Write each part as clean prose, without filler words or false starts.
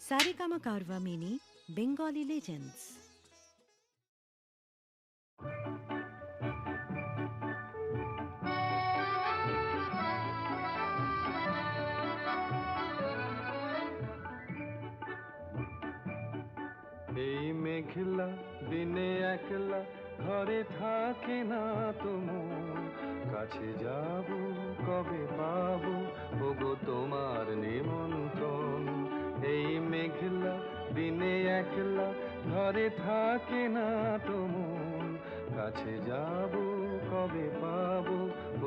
Saregama Karwa Mini Bengali Legends. এই মেঘলা দিনে একলা ঘরে থাকে না তো মন, কাছে যাব কবে পাবো ওগো তোমার নিমন্ত্রণ। এই মেঘলা দিনে একলা ঘরে থাকে না তো মন, কাছে যাব কবে পাবো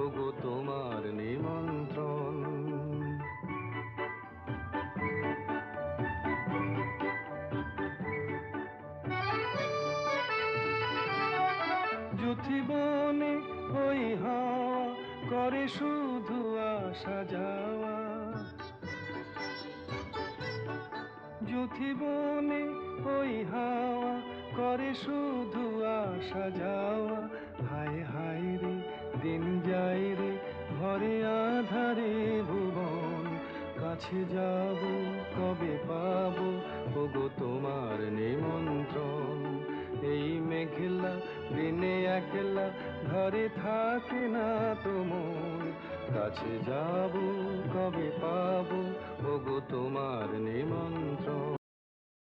ওগো তোমার নিমন্ত্রণ। যুথিবনে ওই হাওয়া করে শুধু আসা যাওয়া, যুথিবনে ওই হাওয়া করে শুধু আসা যাওয়া। হায় হায় রে দিন যায় রে ঘরে আধারে ভুবন, কাছে যাব কবে পাবো ওগো তোমার নিমন্ত্রণ। এই মেঘলা দিনে একলা ঘরে থাকে না তো মন, কাছে যাব কবে পাবো ওগো তোমার নিমন্ত্রণ।